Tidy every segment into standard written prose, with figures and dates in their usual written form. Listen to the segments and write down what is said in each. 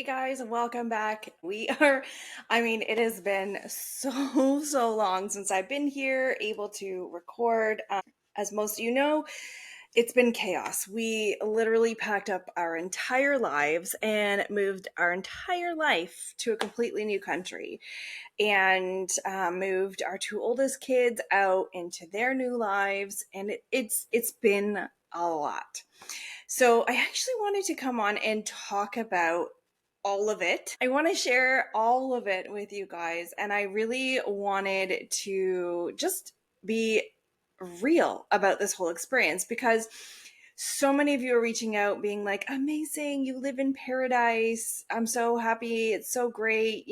Hey guys, welcome back. It has been so long since I've been here able to record. As most of you know, it's been chaos. We literally packed up our entire lives and moved our entire life to a completely new country and moved our two oldest kids out into their new lives. And it's been a lot. So I actually wanted to come on and talk about all of it. I want to share all of it with you guys. And I really wanted to just be real about this whole experience because so many of you are reaching out being like, amazing, you live in paradise. I'm so happy. It's so great.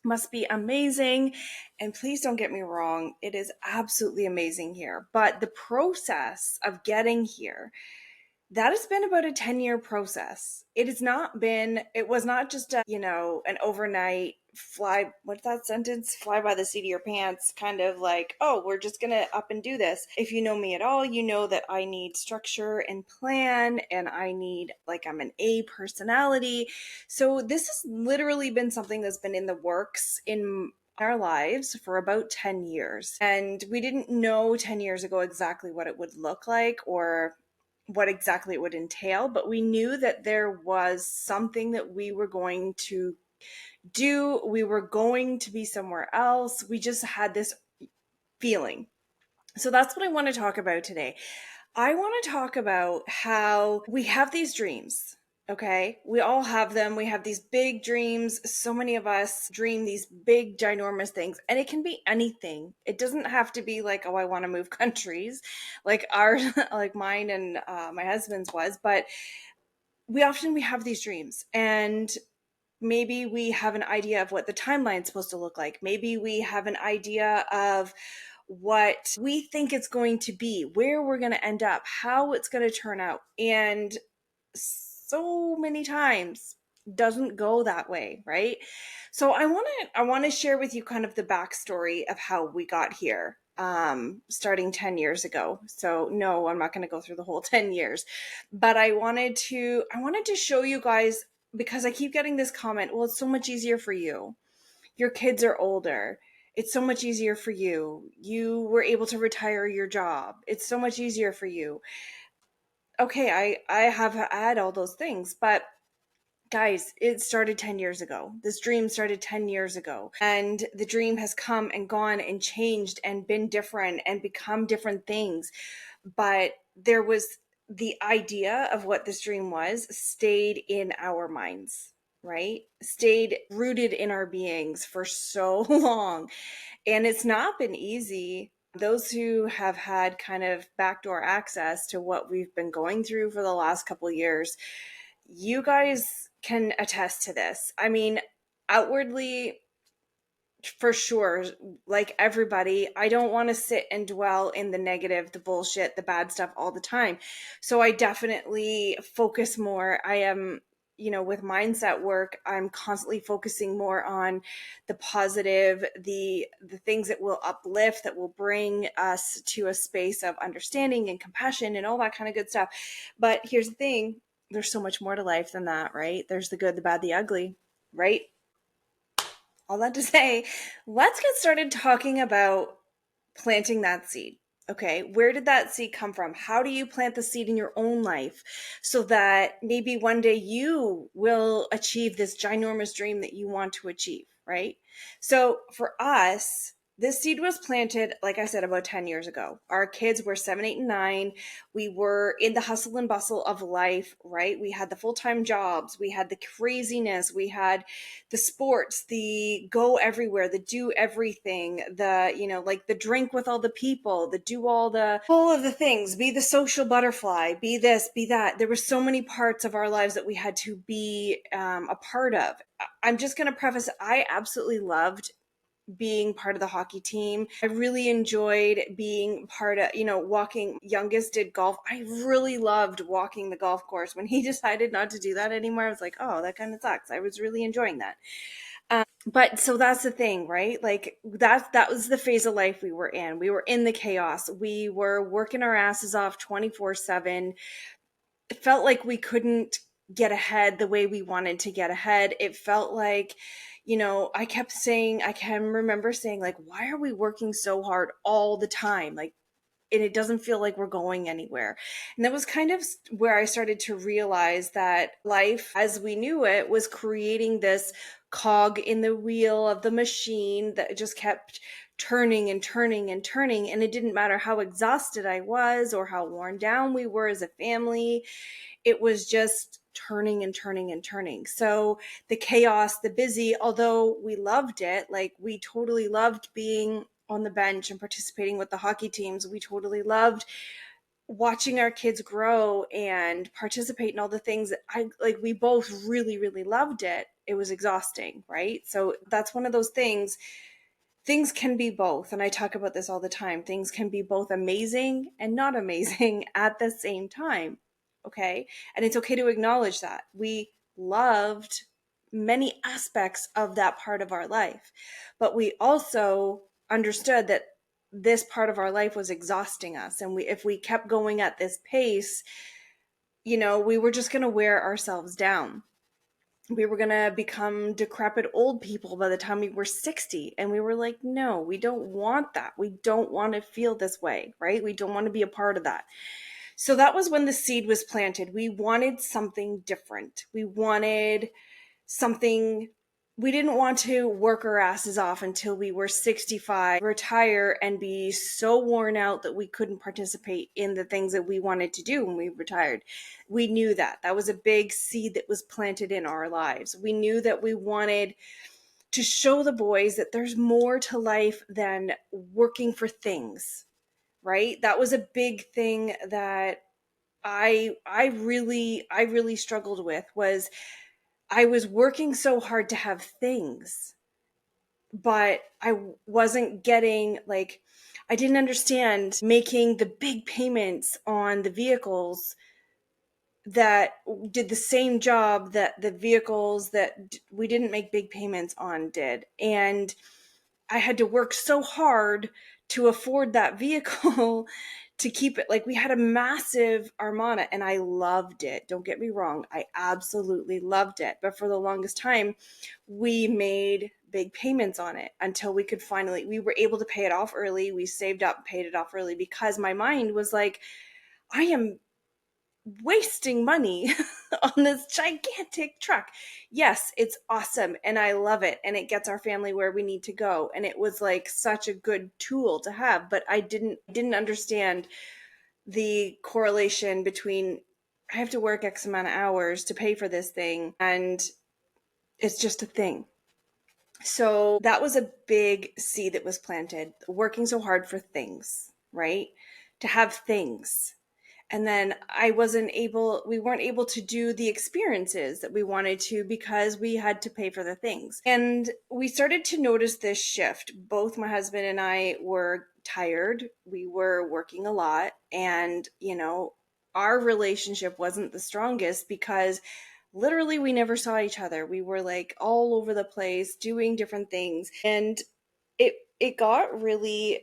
Must be amazing. And please don't get me wrong, it is absolutely amazing here. But the process of getting here, that has been about a 10-year process. It was not just an overnight what's that sentence? Fly by the seat of your pants, kind of like, oh, we're just gonna up and do this. If you know me at all, you know that I need structure and plan, and I'm an A personality. So this has literally been something that's been in the works in our lives for about 10 years. And we didn't know 10 years ago exactly what it would look like or what exactly it would entail, but we knew that there was something that we were going to do. We were going to be somewhere else. We just had this feeling. So that's what I want to talk about today. I want to talk about how we have these dreams. Okay. We all have them. We have these big dreams. So many of us dream these big, ginormous things, and it can be anything. It doesn't have to be like, oh, I want to move countries like ours, like mine and my husband's was, but we have these dreams, and maybe we have an idea of what the timeline's supposed to look like. Maybe we have an idea of what we think it's going to be, where we're going to end up, how it's going to turn out. And so many times doesn't go that way, right? So I want to share with you kind of the backstory of how we got here, starting 10 years ago. So no, I'm not going to go through the whole 10 years, but I wanted to show you guys, because I keep getting this comment, well, it's so much easier for you. Your kids are older. It's so much easier for you. You were able to retire your job. It's so much easier for you. Okay, I have had all those things, but guys, it started 10 years ago. This dream started 10 years ago. And the dream has come and gone and changed and been different and become different things. But there was the idea of what this dream was stayed in our minds, right? Stayed rooted in our beings for so long. And it's not been easy. Those who have had kind of backdoor access to what we've been going through for the last couple of years, you guys can attest to this. I mean, outwardly, for sure, like everybody, I don't want to sit and dwell in the negative, the bullshit, the bad stuff all the time. So I definitely focus more. I am, with mindset work, I'm constantly focusing more on the positive, the things that will uplift, that will bring us to a space of understanding and compassion and all that kind of good stuff. But here's the thing, there's so much more to life than that, right? There's the good, the bad, the ugly, right? All that to say, let's get started talking about planting that seed. Okay, where did that seed come from? How do you plant the seed in your own life so that maybe one day you will achieve this ginormous dream that you want to achieve, right? So for us, this seed was planted, like I said, about 10 years ago. Our kids were 7, 8, and 9. We were in the hustle and bustle of life, right? We had the full-time jobs. We had the craziness. We had the sports, the go everywhere, the do everything, like the drink with all the people, the do all of the things, be the social butterfly, be this, be that. There were so many parts of our lives that we had to be a part of. I'm just going to preface, I absolutely loved being part of the hockey team. I really enjoyed being part of, walking. Youngest did golf. I really loved walking the golf course. When he decided not to do that anymore, I was like, oh, that kind of sucks. I was really enjoying that. But so that's the thing, right? Like that was the phase of life we were in. We were in the chaos. We were working our asses off 24/7. It felt like we couldn't get ahead the way we wanted to get ahead. It felt like, I kept saying, I can remember saying, like, why are we working so hard all the time? Like, and it doesn't feel like we're going anywhere. And that was kind of where I started to realize that life as we knew it was creating this cog in the wheel of the machine that just kept turning and turning and turning. And it didn't matter how exhausted I was or how worn down we were as a family, it was just turning and turning and turning. So the chaos, the busy, although we loved it, like we totally loved being on the bench and participating with the hockey teams. We totally loved watching our kids grow and participate in all the things that we both really, really loved it. It was exhausting, right? So that's one of those things can be both. And I talk about this all the time. Things can be both amazing and not amazing at the same time. Okay. And it's okay to acknowledge that. We loved many aspects of that part of our life, but we also understood that this part of our life was exhausting us. And if we kept going at this pace, we were just going to wear ourselves down. We were going to become decrepit old people by the time we were 60. And we were like, no, we don't want that. We don't want to feel this way, right? We don't want to be a part of that. So that was when the seed was planted. We wanted something different. We wanted something. We didn't want to work our asses off until we were 65, retire, and be so worn out that we couldn't participate in the things that we wanted to do when we retired. We knew that. That was a big seed that was planted in our lives. We knew that we wanted to show the boys that there's more to life than working for things, right? That was a big thing that I really struggled with. Was I was working so hard to have things, but I wasn't getting, like, I didn't understand making the big payments on the vehicles that did the same job that the vehicles that we didn't make big payments on did. And I had to work so hard to afford that vehicle to keep it. Like, we had a massive Armada and I loved it. Don't get me wrong. I absolutely loved it. But for the longest time, we made big payments on it until we were able to pay it off early. We saved up and paid it off early because my mind was like, I am wasting money on this gigantic truck. Yes, it's awesome and I love it and it gets our family where we need to go, and it was like such a good tool to have, but I didn't understand the correlation between I have to work X amount of hours to pay for this thing and it's just a thing. So that was a big seed that was planted, working so hard for things, right? To have things. And then we weren't able to do the experiences that we wanted to because we had to pay for the things. And we started to notice this shift. Both my husband and I were tired. We were working a lot. And, our relationship wasn't the strongest because literally we never saw each other. We were like all over the place doing different things. And it got really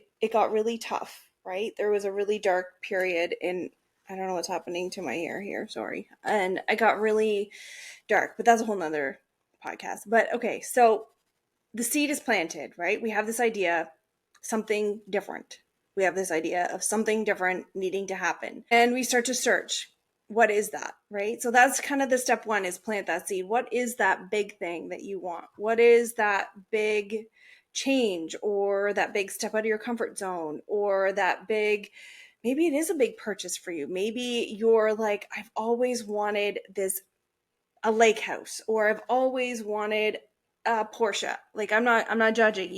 tough, right? There was a really dark period in I don't know what's happening to my hair here, sorry. And I got really dark, but that's a whole nother podcast. But okay, so the seed is planted, right? We have this idea, something different. We have this idea of something different needing to happen. And we start to search. What is that, right? So that's kind of the step one, is plant that seed. What is that big thing that you want? What is that big change or that big step out of your comfort zone or that big, maybe it is a big purchase for you. Maybe you're like, I've always wanted a lake house, or I've always wanted a Porsche. Like, I'm not judging.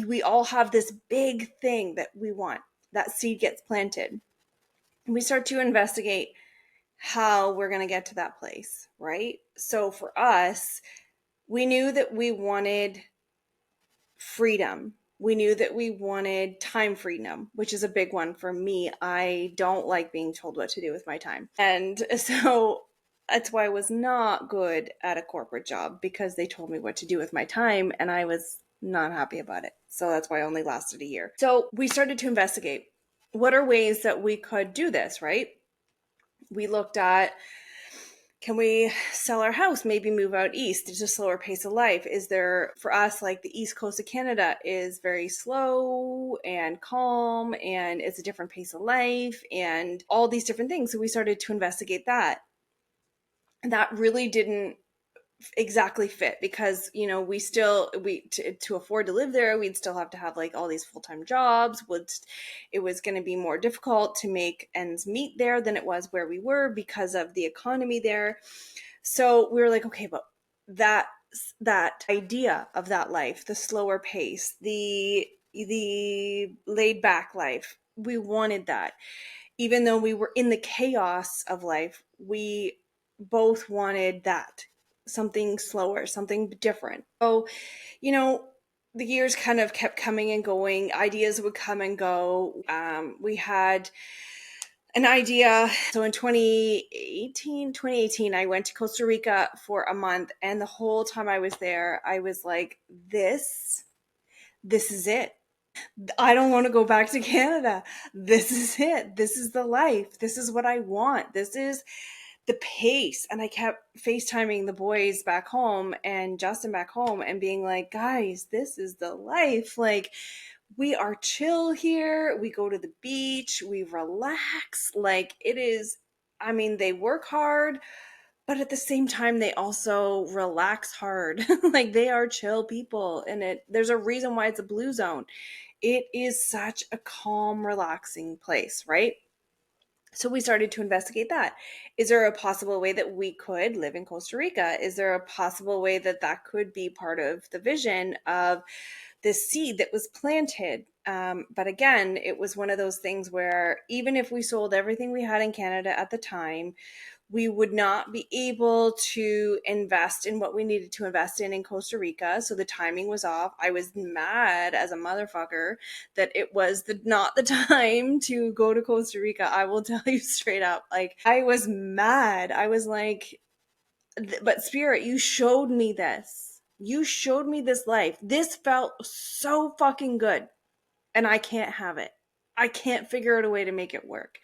We all have this big thing that we want. That seed gets planted. And we start to investigate how we're going to get to that place, right? So for us, we knew that we wanted freedom. We knew that we wanted time freedom, which is a big one for me. I don't like being told what to do with my time. And so that's why I was not good at a corporate job, because they told me what to do with my time and I was not happy about it. So that's why I only lasted a year. So we started to investigate what are ways that we could do this, right? We looked at, can we sell our house, maybe move out east? It's a slower pace of life. Is there, for us, like the east coast of Canada is very slow and calm, and it's a different pace of life and all these different things. So we started to investigate that. And that really didn't exactly fit, because we still, to afford to live there, we'd still have to have like all these full-time jobs. It was going to be more difficult to make ends meet there than it was where we were because of the economy there. So we were like, okay, but that that idea of that life, the slower pace, the laid back life, we wanted that. Even though we were in the chaos of life, we both wanted that, something slower, something different. So, you know, the years kind of kept coming and going. Ideas would come and go. We had an idea. So in 2018, I went to Costa Rica for a month. And the whole time I was there, I was like, this is it. I don't want to go back to Canada. This is it. This is the life. This is what I want. This is the pace. And I kept FaceTiming the boys back home and Justin back home and being like, guys, this is the life. Like, we are chill here. We go to the beach. We relax. Like, it is, I mean, they work hard, but at the same time, they also relax hard. Like, they are chill people. And there's a reason why it's a blue zone. It is such a calm, relaxing place, right? So we started to investigate that. Is there a possible way that we could live in Costa Rica? Is there a possible way that that could be part of the vision of this seed that was planted? But again, it was one of those things where even if we sold everything we had in Canada at the time, we would not be able to invest in what we needed to invest in Costa Rica. So the timing was off. I was mad as a motherfucker that it was not the time to go to Costa Rica. I will tell you straight up. Like, I was mad. I was like, but Spirit, you showed me this. You showed me this life. This felt so fucking good. And I can't have it. I can't figure out a way to make it work.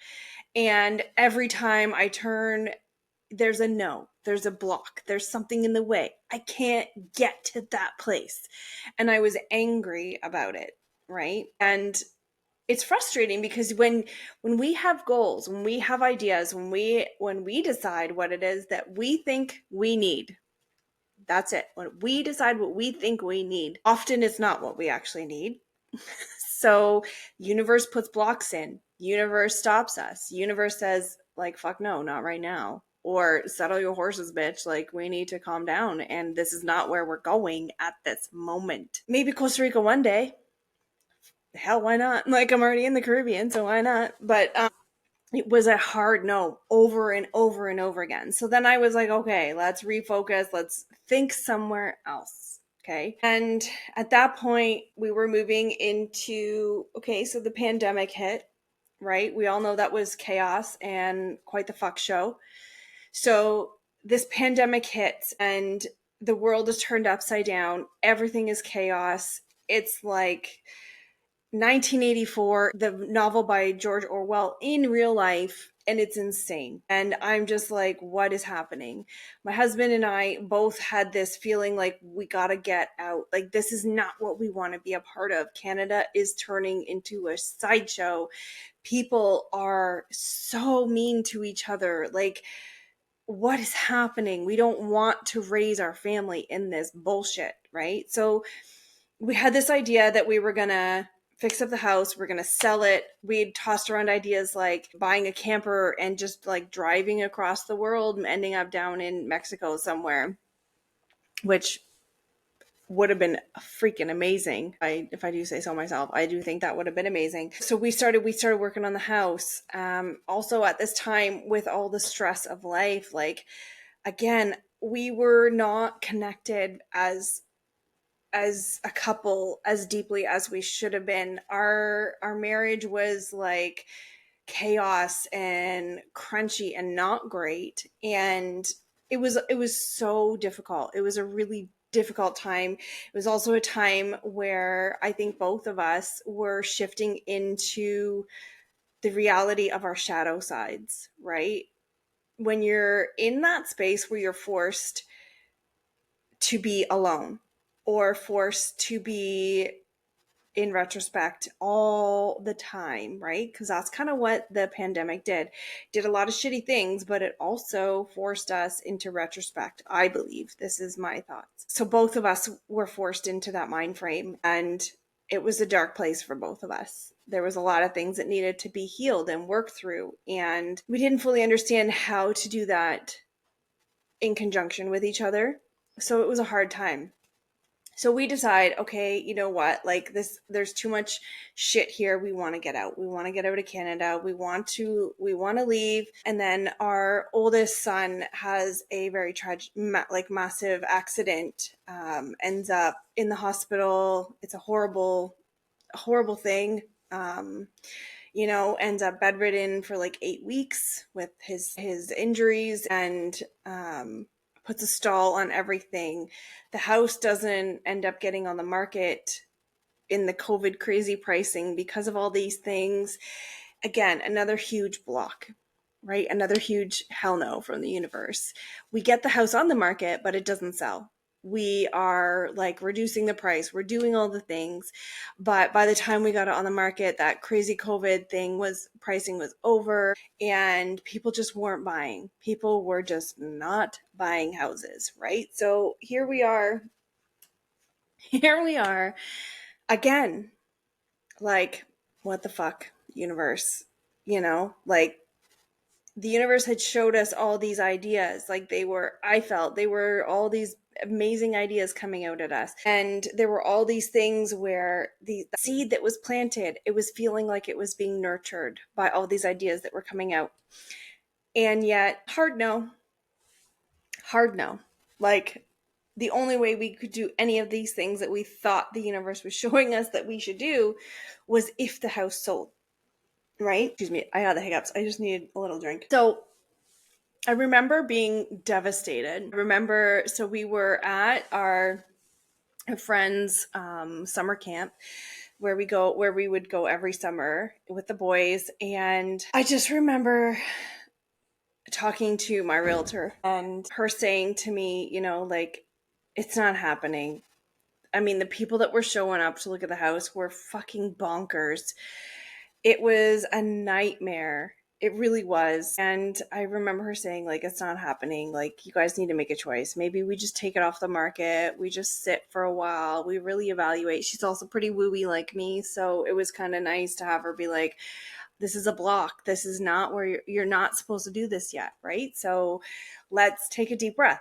And every time I turn, there's a no, there's a block, there's something in the way. I can't get to that place. And I was angry about it, right? And it's frustrating because when we have goals, when we have ideas, when we decide what it is that we think we need, that's it. When we decide what we think we need, often it's not what we actually need. So universe puts blocks in. Universe stops us. Universe says, like, fuck no, not right now. Or settle your horses, bitch. Like, we need to calm down. And this is not where we're going at this moment. Maybe Costa Rica one day. Hell, why not? Like, I'm already in the Caribbean, so why not? But it was a hard no over and over and over again. So then I was like, okay, let's refocus. Let's think somewhere else. Okay. And at that point, we were moving into, okay, so the pandemic hit, right? We all know that was chaos and quite the fuck show. So this pandemic hits and the world is turned upside down. Everything is chaos. It's like 1984, the novel by George Orwell in real life, and it's insane. And I'm just like, what is happening? My husband and I both had this feeling like we gotta get out. Like, this is not what we want to be a part of. Canada is turning into a sideshow. People are so mean to each other. Like, what is happening? We don't want to raise our family in this bullshit, right? So we had this idea that we were gonna fix up the house, we're gonna sell it. We'd tossed around ideas like buying a camper and just like driving across the world and ending up down in Mexico somewhere, which would have been freaking amazing. If I do say so myself, I do think that would have been amazing. So we started working on the house. Also at this time, with all the stress of life, like, again, we were not connected as a couple as deeply as we should have been. Our marriage was like chaos and crunchy and not great, and it was so difficult. It was a really difficult time. It was also a time where I think both of us were shifting into the reality of our shadow sides, right? when you're in that space where you're forced to be alone or forced to be in retrospect all the time, right? Because that's kind of what the pandemic did a lot of shitty things, but it also forced us into retrospect. I believe this is my thoughts. So both of us were forced into that mind frame, and it was a dark place for both of us. There was a lot of things that needed to be healed and worked through, and we didn't fully understand how to do that in conjunction with each other. So it was a hard time. So we decide, okay, you know what? Like this, there's too much shit here. We want to get out. We want to get out of Canada. We want to leave. And then our oldest son has a very tragic, like massive accident. Ends up in the hospital. It's a horrible, horrible thing. Ends up bedridden for like 8 weeks with his injuries, and puts a stall on everything. The house doesn't end up getting on the market in the COVID crazy pricing because of all these things. Again, another huge block, right? Another huge hell no from the universe. We get the house on the market, but it doesn't sell. We are like reducing the price. We're doing all the things. But by the time we got it on the market, that crazy COVID thing pricing was over, and people just weren't buying. People were just not buying houses, right? So here we are. Here we are again. Like, what the fuck, universe? Like the universe had showed us all these ideas. Like I felt they were all these amazing ideas coming out at us. And there were all these things where the seed that was planted, it was feeling like it was being nurtured by all these ideas that were coming out. And yet, hard no. Like, the only way we could do any of these things that we thought the universe was showing us that we should do was if the house sold. Right? Excuse me, I had the hiccups. I just needed a little drink. So I remember being devastated. So we were at our friend's summer camp where we would go every summer with the boys. And I just remember talking to my realtor and her saying to me, like, it's not happening. I mean, the people that were showing up to look at the house were fucking bonkers. It was a nightmare. It really was. And I remember her saying, like, it's not happening. Like, you guys need to make a choice. Maybe we just take it off the market. We just sit for a while. We really evaluate. She's also pretty wooey like me. So it was kind of nice to have her be like, this is a block. This is not where you're not supposed to do this yet. Right. So let's take a deep breath.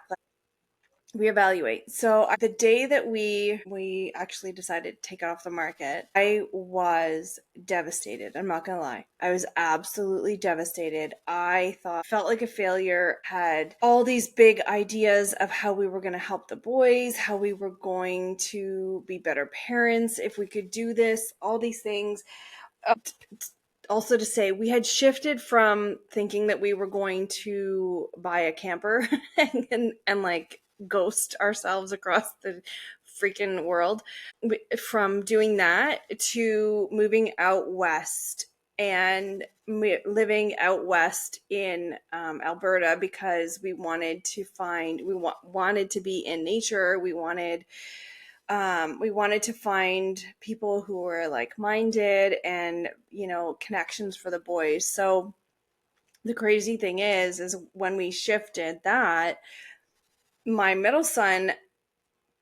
We evaluate. So the day that we actually decided to take it off the market, I was devastated. I'm not gonna lie. I was absolutely devastated. Felt like a failure, had all these big ideas of how we were gonna help the boys, how we were going to be better parents if we could do this, all these things. Also to say, we had shifted from thinking that we were going to buy a camper and like ghost ourselves across the freaking world, from doing that to moving out west and living out west in Alberta, because we wanted to wanted to be in nature. We wanted to find people who were like-minded and, connections for the boys. So the crazy thing is when we shifted that, my middle son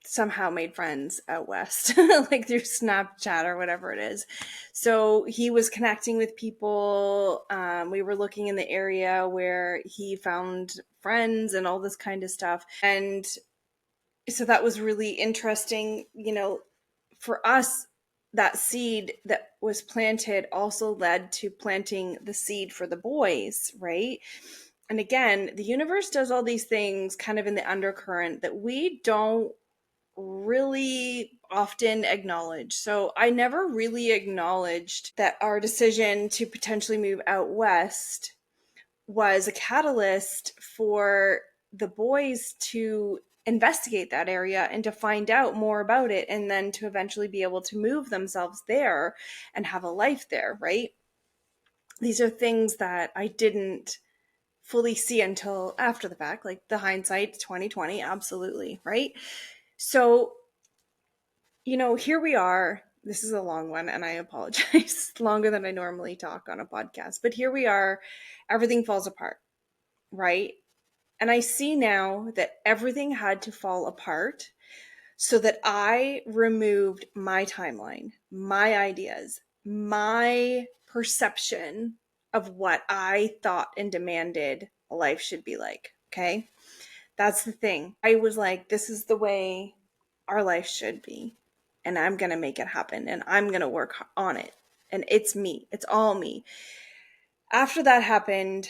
somehow made friends out west, like through Snapchat or whatever it is. So he was connecting with people. We were looking in the area where he found friends and all this kind of stuff. And so that was really interesting, for us. That seed that was planted also led to planting the seed for the boys, right? And again, the universe does all these things kind of in the undercurrent that we don't really often acknowledge. So I never really acknowledged that our decision to potentially move out west was a catalyst for the boys to investigate that area and to find out more about it, and then to eventually be able to move themselves there and have a life there, right? These are things that I didn't fully see until after the fact, like the hindsight 2020, absolutely, right? So, here we are. This is a long one, and I apologize. Longer than I normally talk on a podcast, but here we are. Everything falls apart, right? And I see now that everything had to fall apart so that I removed my timeline, my ideas, my perception of what I thought and demanded life should be like. Okay. That's the thing. I was like, this is the way our life should be. And I'm going to make it happen. And I'm going to work on it. And it's me. It's all me. After that happened,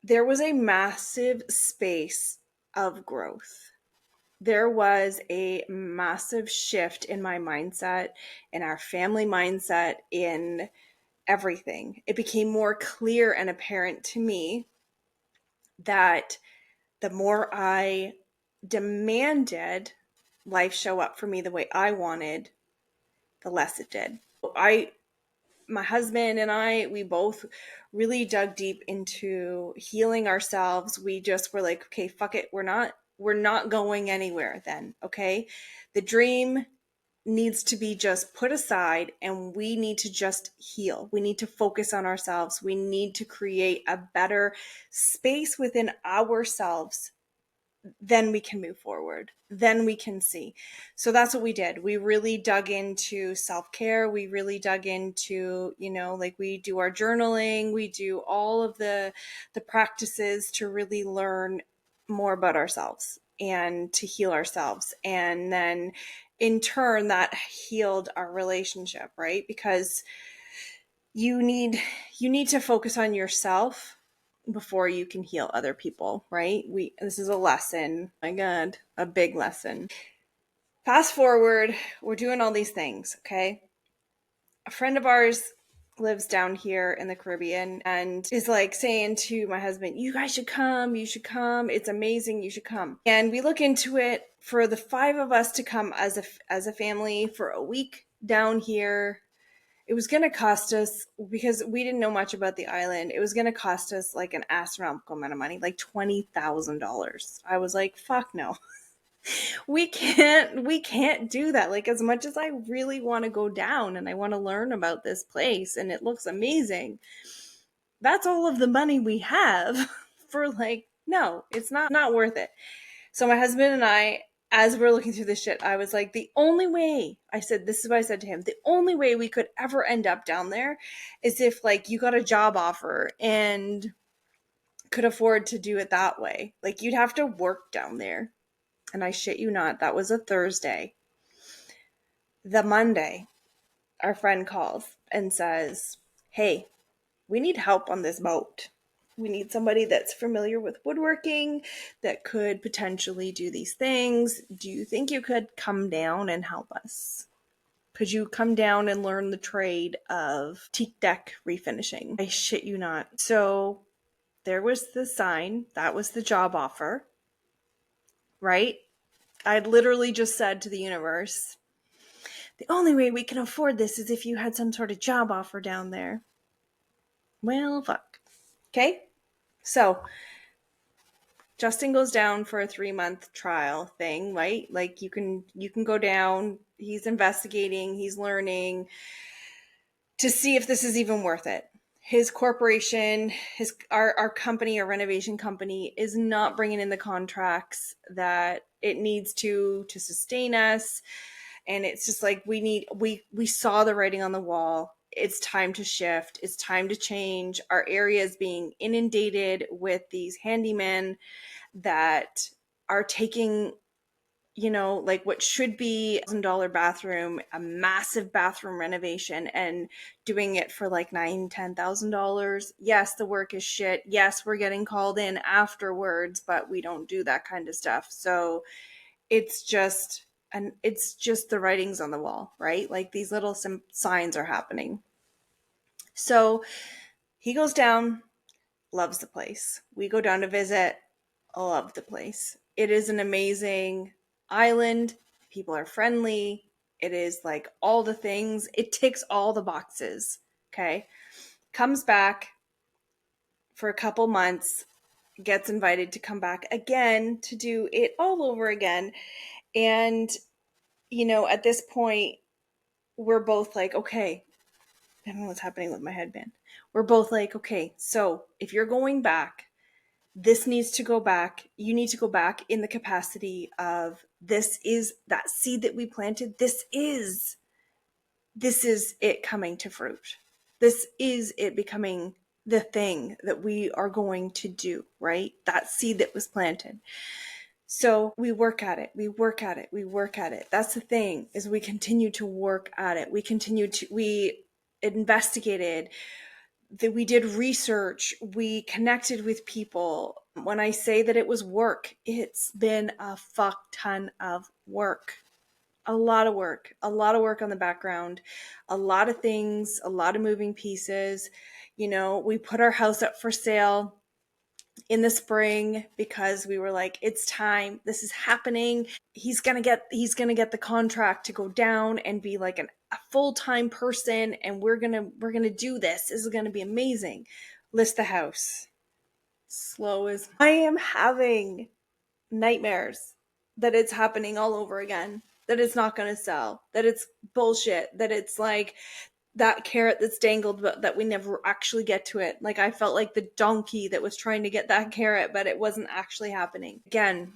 there was a massive space of growth. There was a massive shift in my mindset, in our family mindset, in everything. It became more clear and apparent to me that the more I demanded life show up for me the way I wanted, the less it did. My husband and I, we both really dug deep into healing ourselves. We just were like, okay, fuck it. We're not going anywhere then. Okay. The dream needs to be just put aside and we need to just heal. We need to focus on ourselves. We need to create a better space within ourselves, then we can move forward. Then we can see. So that's what we did. We really dug into self-care. We really dug into, like we do our journaling. We do all of the practices to really learn more about ourselves and to heal ourselves. And then in turn, that healed our relationship, right? Because you need to focus on yourself before you can heal other people, right? This is a lesson. My God, a big lesson. Fast forward, we're doing all these things, okay? A friend of ours lives down here in the Caribbean and is like saying to my husband, you guys should come, you should come. It's amazing, you should come. And we look into it for the 5 of us to come as a family for a week down here. It was going to cost us, because we didn't know much about the island, it was going to cost us like an astronomical amount of money, like $20,000. I was like, fuck no. We can't do that. Like, as much as I really want to go down and I want to learn about this place and it looks amazing, that's all of the money we have for, like, no, it's not worth it. So my husband and I, as we're looking through this shit, I was like, this is what I said to him, the only way we could ever end up down there is if, like, you got a job offer and could afford to do it that way. Like, you'd have to work down there. And I shit you not, that was a Thursday. The Monday, our friend calls and says, hey, we need help on this boat. We need somebody that's familiar with woodworking that could potentially do these things. Do you think you could come down and help us? Could you come down and learn the trade of teak deck refinishing? I shit you not. So there was the sign. That was the job offer, right? I literally just said to the universe, the only way we can afford this is if you had some sort of job offer down there. Well, fuck. Okay? So Justin goes down for a 3-month trial thing, right? Like, you can go down. He's investigating, he's learning to see if this is even worth it. His corporation, our company, our renovation company, is not bringing in the contracts that it needs to sustain us. And it's just like, we saw the writing on the wall. It's time to shift. It's time to change. Our area is being inundated with these handymen that are taking, like what should be $1,000 bathroom, a massive bathroom renovation, and doing it for like $9,000-$10,000. Yes, the work is shit. Yes, we're getting called in afterwards, but we don't do that kind of stuff. So it's just the writings on the wall, right? Like, these little signs are happening. So he goes down, loves the place. We go down to visit, love the place. It is an amazing island. People are friendly. It is like all the things. It ticks all the boxes. Okay. Comes back for a couple months. gets invited to come back again to do it all over again. And, at this point, we're both like, okay, I don't know what's happening with my headband. We're both like, okay, so if you're going back, this needs to go back. You need to go back in the capacity of, this is that seed that we planted. This is it coming to fruit. This is it becoming the thing that we are going to do, right? That seed that was planted. So we work at it. We work at it. We work at it. That's the thing, is we continue to work at it. We investigated, that we did research, we connected with people. When I say that it was work, it's been a fuck ton of work. A lot of work on the background, a lot of things, a lot of moving pieces. We put our house up for sale in the spring because we were like, it's time, this is happening. He's gonna get the contract to go down and be like a full-time person, and we're gonna do this is gonna be amazing. List the house. Slow as I am having nightmares that it's happening all over again, that it's not going to sell, that it's bullshit, that it's like that carrot that's dangled but that we never actually get to it. Like, I felt like the donkey that was trying to get that carrot, but it wasn't actually happening. Again,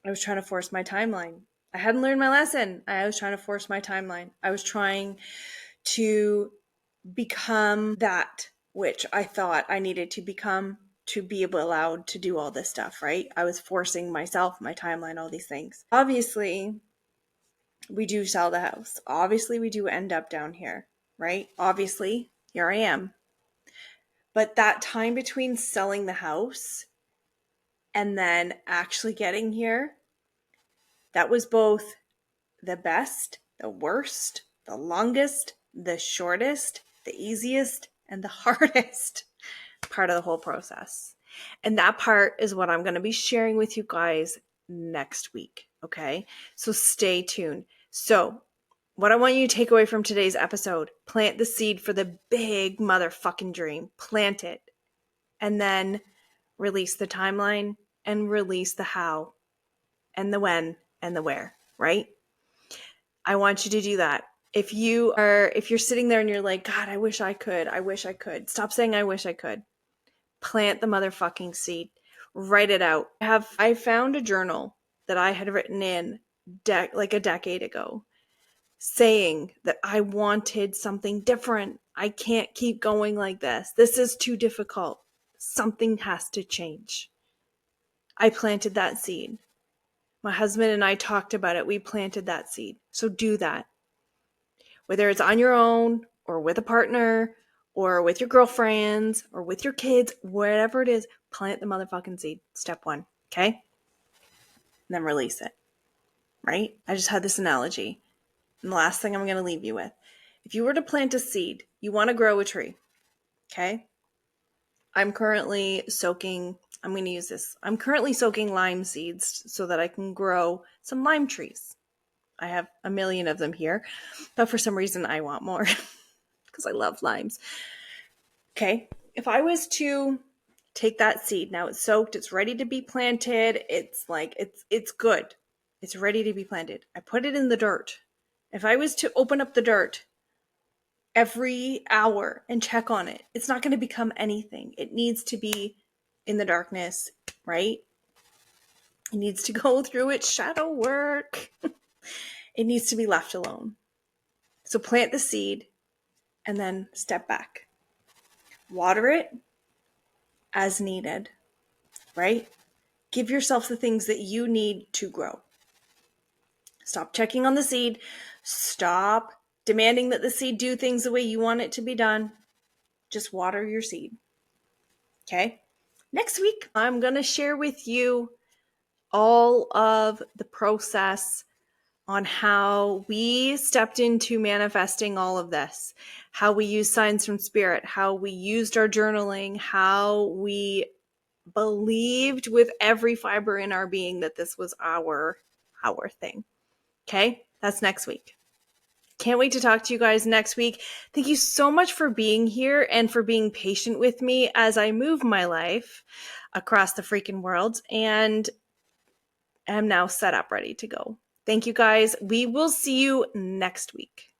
I was trying to force my timeline. I hadn't learned my lesson. I was trying to force my timeline. I was trying to become that which I thought I needed to become to be allowed to do all this stuff, right? I was forcing myself, my timeline, all these things. Obviously, we do sell the house. Obviously, we do end up down here, right? Obviously, here I am. But that time between selling the house and then actually getting here, that was both the best, the worst, the longest, the shortest, the easiest, and the hardest part of the whole process. And that part is what I'm going to be sharing with you guys next week. Okay. So stay tuned. So, what I want you to take away from today's episode: plant the seed for the big motherfucking dream. Plant it. And then release the timeline and release the how and the when and the where, right? I want you to do that. If you're sitting there and you're like, God, I wish I could. Stop saying I wish I could. Plant the motherfucking seed. Write it out. I found a journal that I had written in like a decade ago, saying that I wanted something different. I can't keep going like this. This is too difficult. Something has to change. I planted that seed. My husband and I talked about it. We planted that seed. So do that. Whether it's on your own or with a partner or with your girlfriends or with your kids, whatever it is, plant the motherfucking seed. Step 1. Okay? And then release it. Right? I just had this analogy. And the last thing I'm going to leave you with. If you were to plant a seed, you want to grow a tree. Okay? I'm currently soaking lime seeds so that I can grow some lime trees. I have a million of them here, but for some reason I want more because I love limes. Okay, if I was to take that seed, now it's soaked, it's ready to be planted, it's good. It's ready to be planted. I put it in the dirt. If I was to open up the dirt every hour and check on it, it's not going to become anything. It needs to be in the darkness, right? It needs to go through its shadow work. It needs to be left alone. So plant the seed and then step back. Water it as needed, right? Give yourself the things that you need to grow. Stop checking on the seed. Stop demanding that the seed do things the way you want it to be done. Just water your seed. Okay? Next week, I'm going to share with you all of the process on how we stepped into manifesting all of this, how we used signs from spirit, how we used our journaling, how we believed with every fiber in our being that this was our thing. Okay? That's next week. Can't wait to talk to you guys next week. Thank you so much for being here and for being patient with me as I move my life across the freaking world and am now set up ready to go. Thank you guys. We will see you next week.